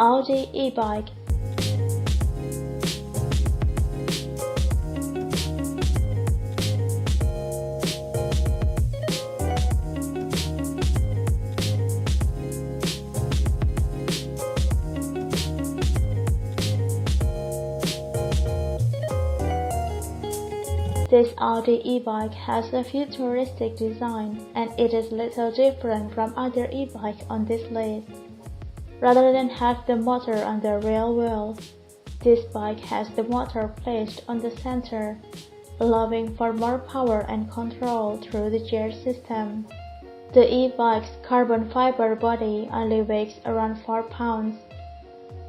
Audi E-Bike. This Audi E-Bike has a futuristic design, and it is little different from other e-bikes on this list. Rather than have the motor on the rear wheel, this bike has the motor placed on the center, allowing for more power and control through the gear system. The e-bike's carbon fiber body only weighs around 4 pounds,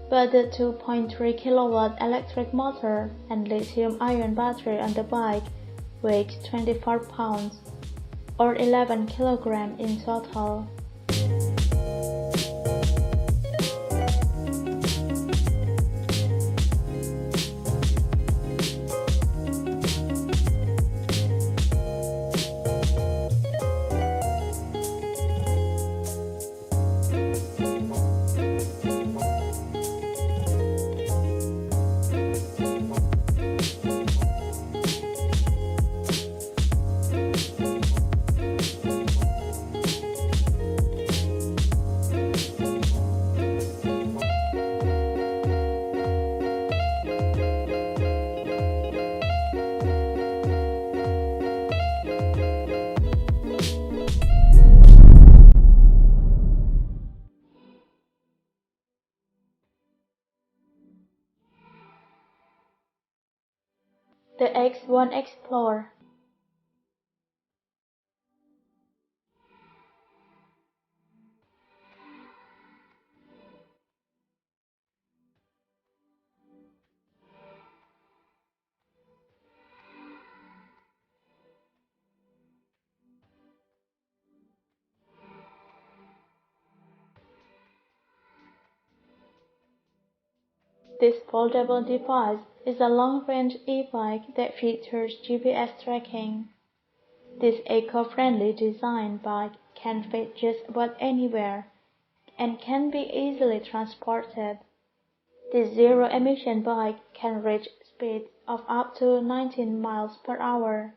but the 2.3 kW electric motor and lithium-ion battery on the bike weighs 24 pounds, or 11 kg in total. The X1 Explorer. This foldable device is a long-range e-bike that features GPS tracking. This eco-friendly design bike can fit just about anywhere and can be easily transported. This zero-emission bike can reach speeds of up to 19 miles per hour.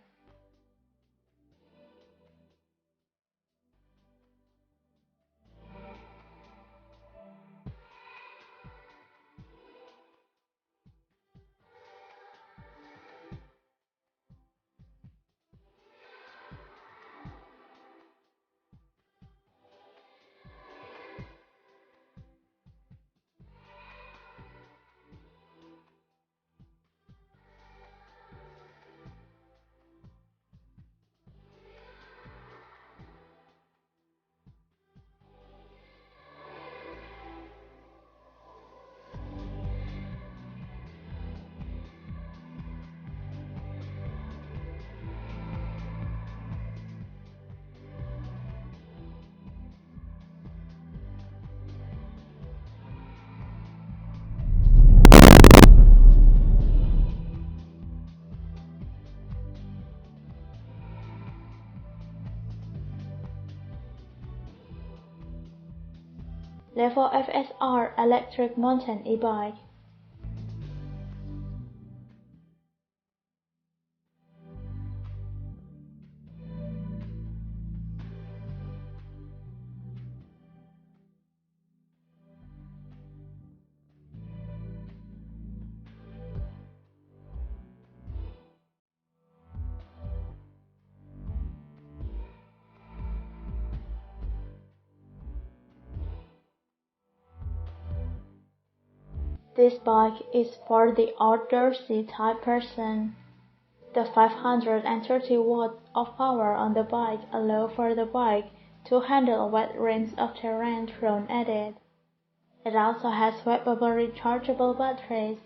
Levo FSR electric mountain e-bike. This bike is for the outdoorsy type person. The 530 watts of power on the bike allow for the bike to handle a wide range of terrain thrown at it. It also has swappable rechargeable batteries,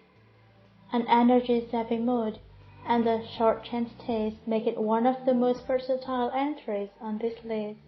an energy-saving mode, and the short chainstays make it one of the most versatile entries on this list.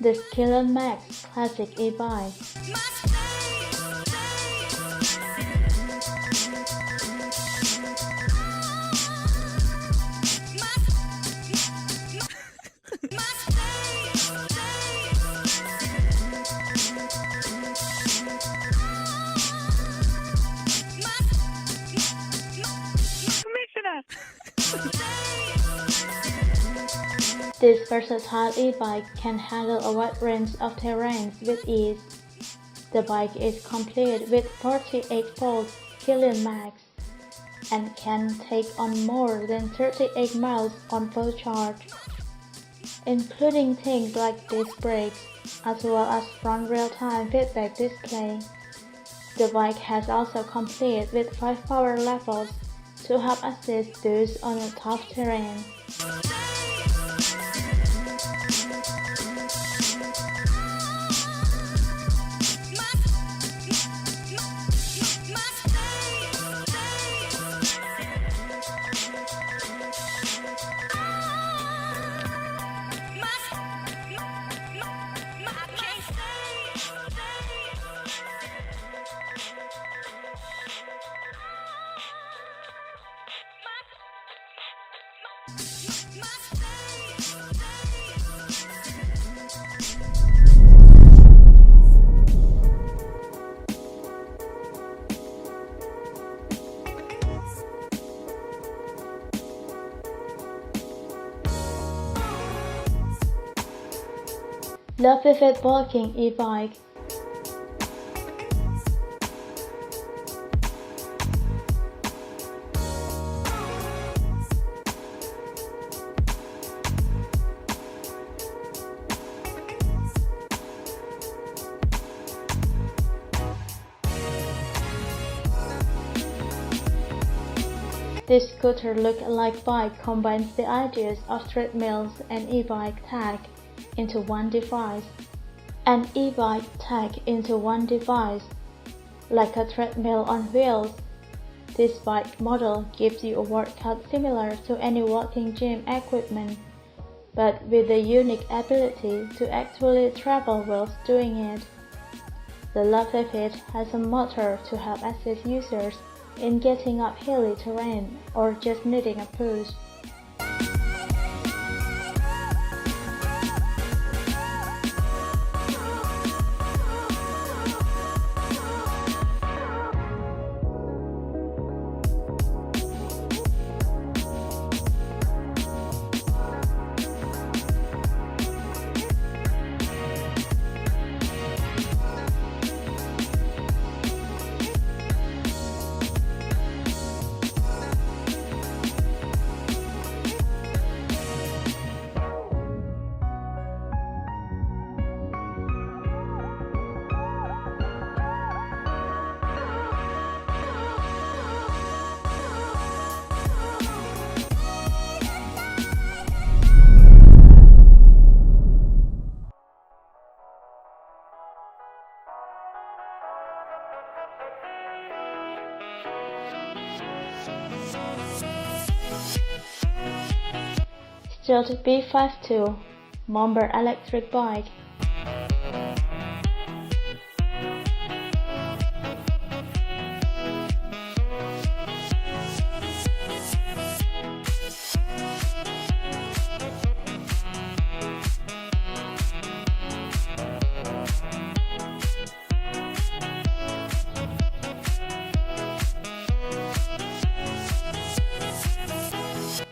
the Skylon Max Classic E-Bike. This versatile e-bike can handle a wide range of terrains with ease. The bike is complete with 48-volt Skylon Max and can take on more than 38 miles on full charge, including things like disc brakes, as well as front real-time feedback display. The bike has also complete with 5 power levels to help assist those on a tough terrain. The Vivid Walking E-Bike. This scooter look-alike bike combines the ideas of treadmills and e-bike tag into one device, and e-bike tag into one device, like a treadmill on wheels. This bike model gives you a workout similar to any walking gym equipment, but with the unique ability to actually travel whilst doing it. The Levo has a motor to help assist users in getting up hilly terrain or just needing a push. Stilt B52 Momber electric bike.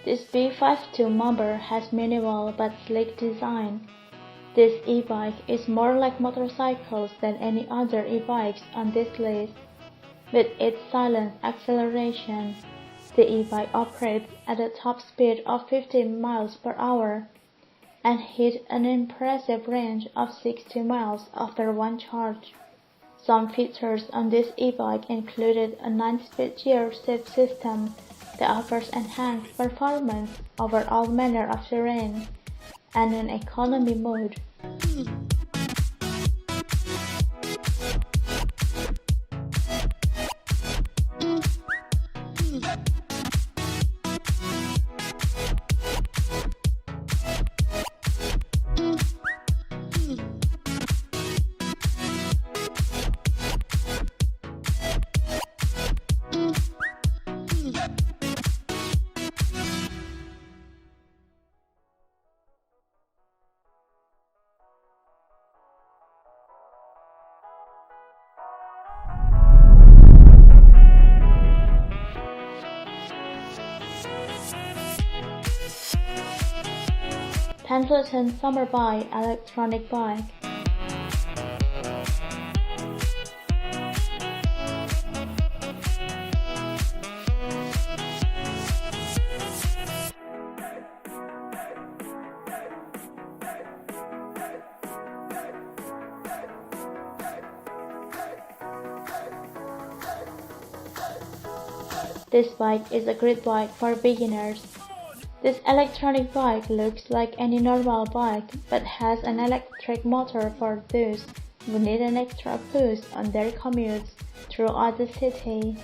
This B52 Momber has minimal but sleek design. This e-bike is more like motorcycles than any other e-bikes on this list. With its silent acceleration, the e-bike operates at a top speed of 15 miles per hour and hit an impressive range of 60 miles after one charge. Some features on this e-bike included a 9-speed gear shift system that offers enhanced performance over all manner of terrain, and an economy mode. 10-foot summer bike electronic bike. This bike is a great bike for beginners. This electronic bike looks like any normal bike but has an electric motor for those who need an extra push on their commutes throughout the city.